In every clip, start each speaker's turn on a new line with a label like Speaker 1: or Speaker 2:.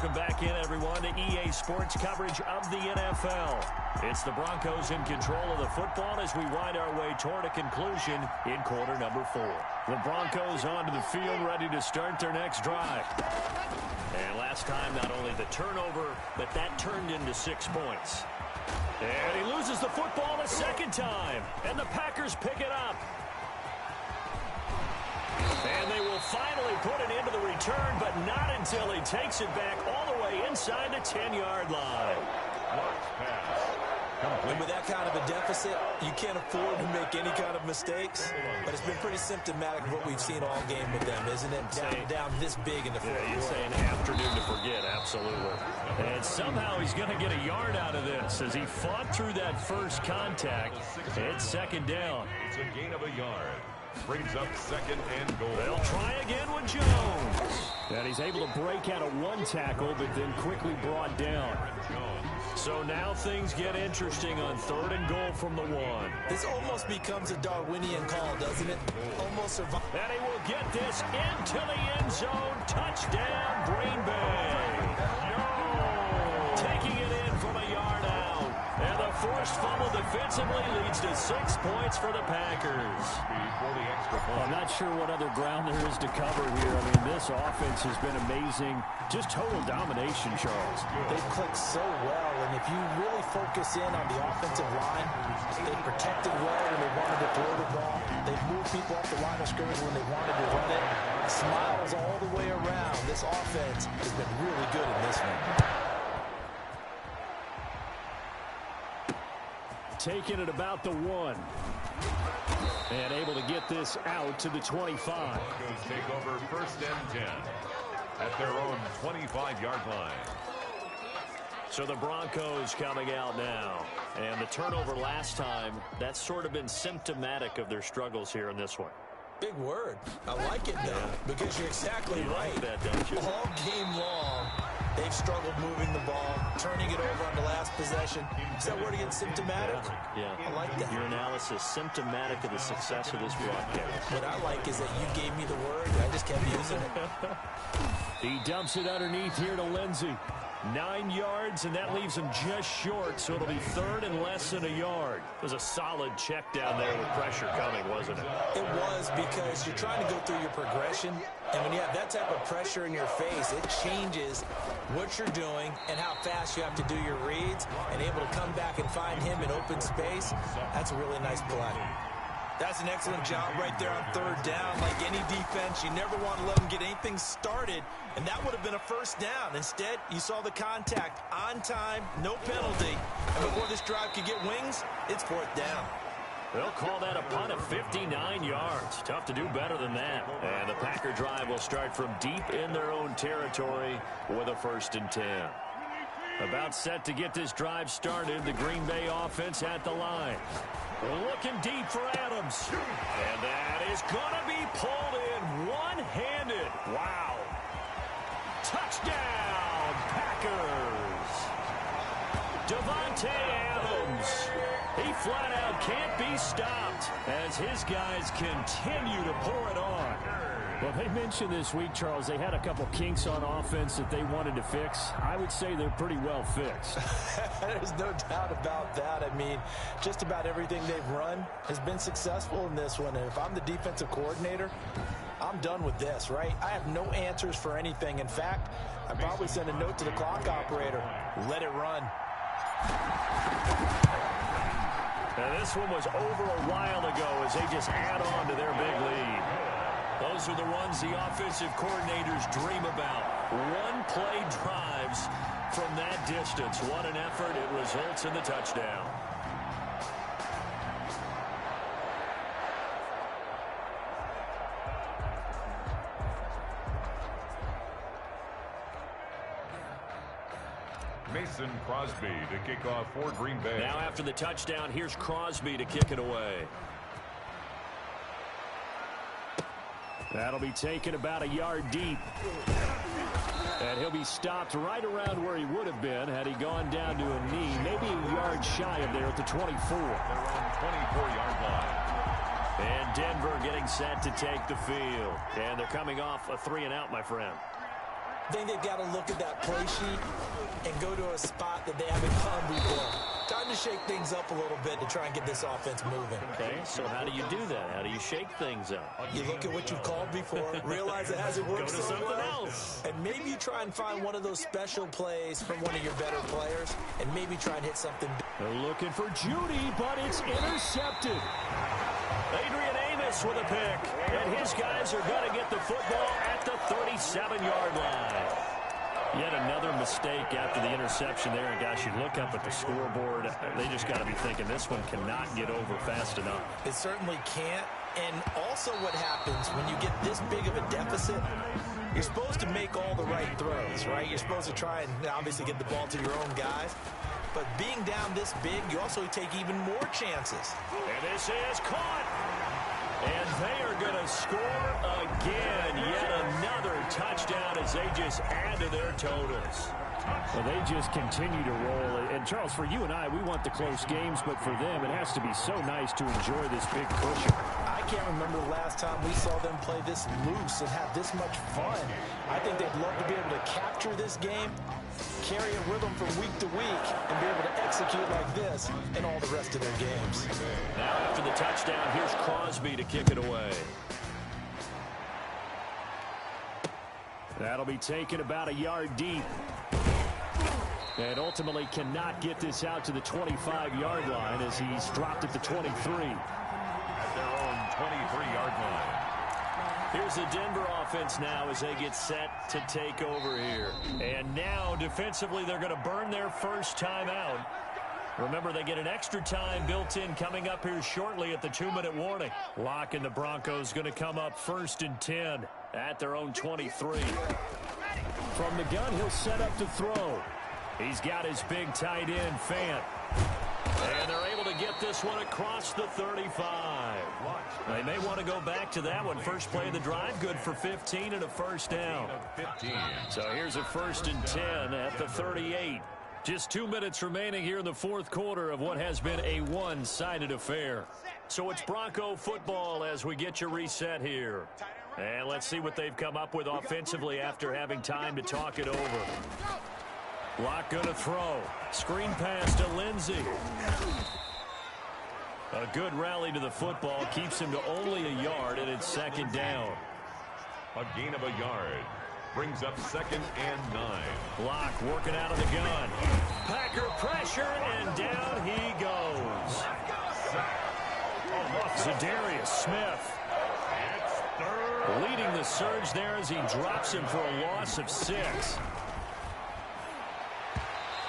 Speaker 1: welcome back in, everyone, to EA Sports coverage of the NFL. It's the Broncos in control of the football as we wind our way toward a conclusion in quarter number 4. The Broncos onto the field, ready to start their next drive. And last time, not only the turnover, but that turned into 6 points. And he loses the football a second time, and the Packers pick it up. And they will finally put an end to the return, but not until he takes it back all the way inside the 10-yard line.
Speaker 2: And with that kind of a deficit, you can't afford to make any kind of mistakes. But it's been pretty symptomatic of what we've seen all game with them, isn't it? Down this big in the fourth quarter.
Speaker 1: You'd say an afternoon to forget, absolutely. And somehow he's going to get a yard out of this as he fought through that first contact. It's second down.
Speaker 3: It's a gain of a yard. Brings up second and goal.
Speaker 1: They'll try again with Jones. And he's able to break out of one tackle, but then quickly brought down. So now things get interesting on third and goal from the 1.
Speaker 2: This almost becomes a Darwinian call, doesn't it? Almost survive.
Speaker 1: And he will get this into the end zone. Touchdown, Green Bay. Taking it in from a yard out. And the forced fumble defensively leads to 6 points for the Packers.
Speaker 4: I'm not sure what other ground there is to cover here. I mean, this offense has been amazing. Just total domination, Charles.
Speaker 2: They've clicked so well, and if you really focus in on the offensive line, they've protected well when they wanted to throw the ball. They've moved people off the line of scrimmage when they wanted to run it. Smiles all the way around. This offense has been really good in this one.
Speaker 4: Taking it about the 1. And able to get this out to the 25.
Speaker 3: Broncos take over first and 10 at their own 25-yard line.
Speaker 1: So the Broncos coming out now. And the turnover last time, that's sort of been symptomatic of their struggles here in this one.
Speaker 2: Big word. I like it, though, because you're exactly right.
Speaker 1: Like that, don't you?
Speaker 2: All game long, they've struggled moving the ball, turning it over on the last possession. Is that word again, symptomatic?
Speaker 1: Yeah.
Speaker 2: I like that.
Speaker 1: Your analysis, symptomatic of the success of this broadcast.
Speaker 2: What I like is that you gave me the word, I just kept using it.
Speaker 4: He dumps it underneath here to Lindsey.
Speaker 1: 9 yards, and that leaves him just short, so it'll be third and less than a yard. It was a solid check down there with pressure coming, wasn't it?
Speaker 2: It was, because you're trying to go through your progression, and when you have that type of pressure in your face, it changes what you're doing and how fast you have to do your reads, and able to come back and find him in open space. That's a really nice play. That's an excellent job right there on third down. Like any defense, you never want to let them get anything started, and that would have been a first down. Instead, you saw the contact on time, no penalty, and before this drive could get wings, it's fourth down.
Speaker 1: They'll call that a punt of 59 yards. Tough to do better than that. And the Packer drive will start from deep in their own territory with a first and 10. About set to get this drive started, the Green Bay offense at the line. Looking deep for Adams. And that is going to be pulled in one-handed. Wow. Touchdown, Packers. Davante Adams. He flat out can't be stopped as his guys continue to pour it on.
Speaker 4: Well, they mentioned this week, Charles, they had a couple kinks on offense that they wanted to fix. I would say they're pretty well fixed.
Speaker 2: There's no doubt about that. I mean, just about everything they've run has been successful in this one. And if I'm the defensive coordinator, I'm done with this, right? I have no answers for anything. In fact, I'd probably send a note to the clock operator. Let it run.
Speaker 1: Now, this one was over a while ago as they just add on to their big lead. Those are the ones the offensive coordinators dream about. One-play drives from that distance. What an effort. It results in the touchdown.
Speaker 3: Mason Crosby to kick off for Green Bay.
Speaker 1: Now after the touchdown, here's Crosby to kick it away.
Speaker 4: That'll be taken about a yard deep. And he'll be stopped right around where he would have been had he gone down to a knee, maybe a yard shy of there at the 24.
Speaker 3: They're on 24-yard line.
Speaker 1: And Denver getting set to take the field. And they're coming off a 3-and-out, my friend.
Speaker 2: I think they've got to look at that play sheet and go to a spot that they haven't gone before. Time to shake things up a little bit to try and get this offense moving.
Speaker 1: Okay, so how do you do that? How do you shake things up?
Speaker 2: You look at what you've called before, realize it hasn't worked
Speaker 1: Go to
Speaker 2: so
Speaker 1: something
Speaker 2: well,
Speaker 1: else.
Speaker 2: and maybe you try and find one of those special plays from one of your better players, and maybe try and hit something.
Speaker 4: They're looking for Judy, but it's intercepted.
Speaker 1: Adrian Amos with a pick, and his guys are going to get the football at the 37-yard line. Yet another mistake after the interception there. And, gosh, you look up at the scoreboard. They just got to be thinking this one cannot get over fast enough.
Speaker 2: It certainly can't. And also what happens when you get this big of a deficit, you're supposed to make all the right throws, right? You're supposed to try and obviously get the ball to your own guys. But being down this big, you also take even more chances.
Speaker 1: And this is caught. And they are going to score again. Yet another touchdown as they just add to their totals.
Speaker 4: Well, they just continue to roll. And, Charles, for you and I, we want the close games, but for them, it has to be so nice to enjoy this big cushion.
Speaker 2: I can't remember the last time we saw them play this loose and have this much fun. I think they'd love to be able to capture this game, carry a rhythm from week to week, and be able to execute like this in all the rest of their games.
Speaker 1: Now after the touchdown, here's Crosby to kick it away.
Speaker 4: That'll be taken about a yard deep. And ultimately cannot get this out to the 25-yard line as he's dropped at the 23.
Speaker 3: At their own 23-yard line.
Speaker 1: Here's the Denver offense now as they get set to take over here. And now, defensively, they're going to burn their first time out. Remember, they get an extra time built in coming up here shortly at the 2-minute warning. Locke and the Broncos going to come up 1st and 10 at their own 23.
Speaker 4: From the gun, he'll set up to throw.
Speaker 1: He's got his big tight end, Fant. And they're able to get this one across the 35. They may want to go back to that one. First play of the drive, good for 15 and a first down. So here's a 1st and 10 at the 38. Just 2 minutes remaining here in the fourth quarter of what has been a one-sided affair. So it's Bronco football as we get you reset here. And let's see what they've come up with offensively after having time to talk it over. Locke going to throw. Screen pass to Lindsey. A good rally to the football keeps him to only a yard, and it's 2nd down.
Speaker 3: A gain of a yard. Brings up 2nd and 9.
Speaker 1: Locke working out of the gun. Packer pressure, and down he goes. Zadarius Smith leading the surge there as he drops him for a loss of 6.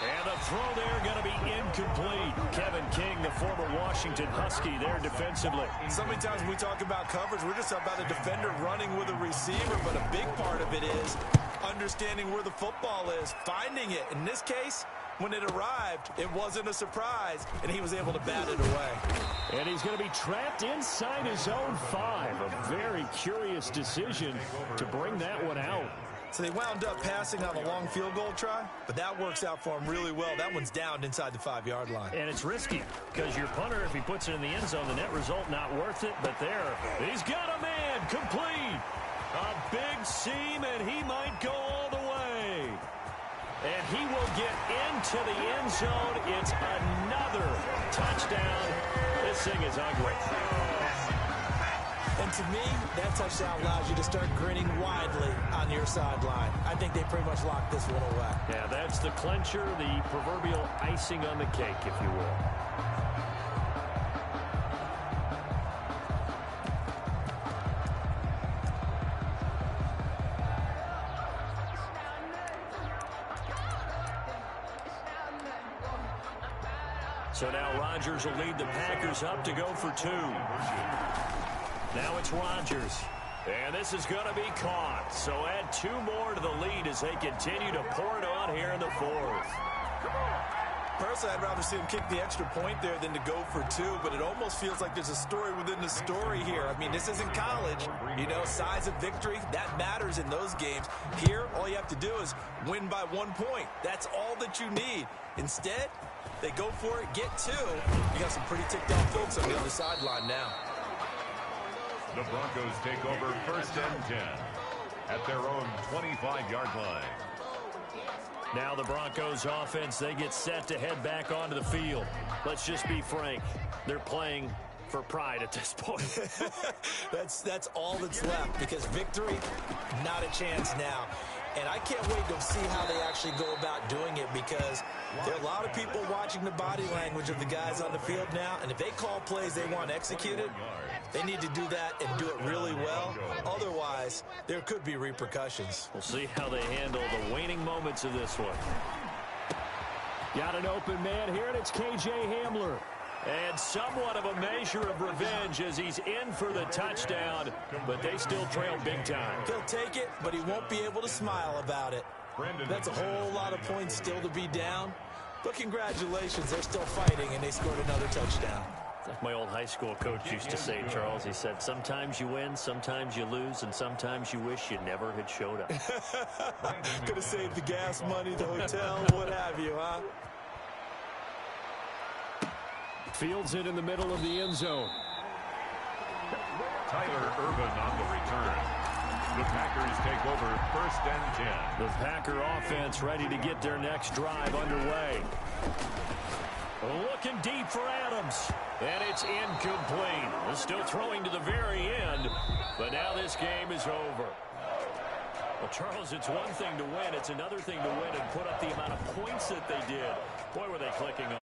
Speaker 1: And the throw there going to be incomplete. Kevin King, the former Washington Husky, there defensively.
Speaker 2: So many times when we talk about coverage, we're just about a defender running with a receiver, but a big part of it is understanding where the football is, finding it. In this case, when it arrived, it wasn't a surprise, and he was able to bat it away.
Speaker 4: And he's going to be trapped inside his own 5. A very curious decision to bring that one out.
Speaker 2: So they wound up passing on a long field goal try, but that works out for him really well. That one's down inside the 5-yard line.
Speaker 1: And it's risky because your punter, if he puts it in the end zone, the net result not worth it. But there, he's got a man complete. A big seam, and he might go all the way. And he will get into the end zone. It's another touchdown. This thing is ugly.
Speaker 2: And to me, that touchdown allows you to start grinning widely on your sideline. I think they pretty much locked this one away.
Speaker 1: Yeah, that's the clincher, the proverbial icing on the cake, if you will. So now Rodgers will lead the Packers up to go for 2. Now it's Rodgers. And this is going to be caught. So add 2 more to the lead as they continue to pour it on here in the 4th.
Speaker 2: Personally, I'd rather see him kick the extra point there than to go for 2, but it almost feels like there's a story within the story here. I mean, this isn't college. You know, size of victory, that matters in those games. Here, all you have to do is win by 1 point. That's all that you need. Instead, they go for it, get 2. You got some pretty ticked-off folks on the other sideline now.
Speaker 3: The Broncos take over 1st and 10. at their own 25-yard line.
Speaker 1: Now the Broncos offense, they get set to head back onto the field. Let's just be frank. They're playing for pride at this point.
Speaker 2: That's all that's left, because victory, not a chance now. And I can't wait to see how they actually go about doing it, because there are a lot of people watching the body language of the guys on the field now, and if they call plays they want executed, they need to do that and do it really well. Otherwise, there could be repercussions.
Speaker 1: We'll see how they handle the waning moments of this one.
Speaker 4: Got an open man here, and it's K.J. Hamler.
Speaker 1: And somewhat of a measure of revenge as he's in for the touchdown, but they still trail big time.
Speaker 2: He'll take it, but he won't be able to smile about it. That's a whole lot of points still to be down. But congratulations, they're still fighting, and they scored another touchdown.
Speaker 1: Like my old high school coach used to say, Charles, he said, sometimes you win, sometimes you lose, and sometimes you wish you never had showed up.
Speaker 2: Could have saved the gas money, the hotel, what have you, huh?
Speaker 4: Fields it in the middle of the end zone.
Speaker 3: Tyler Ervin on the return. The Packers take over 1st and 10.
Speaker 1: The Packer offense ready to get their next drive underway. Looking deep for Adams. And it's incomplete. They're still throwing to the very end. But now this game is over. Well, Charles, it's one thing to win. It's another thing to win and put up the amount of points that they did. Boy, were they clicking on.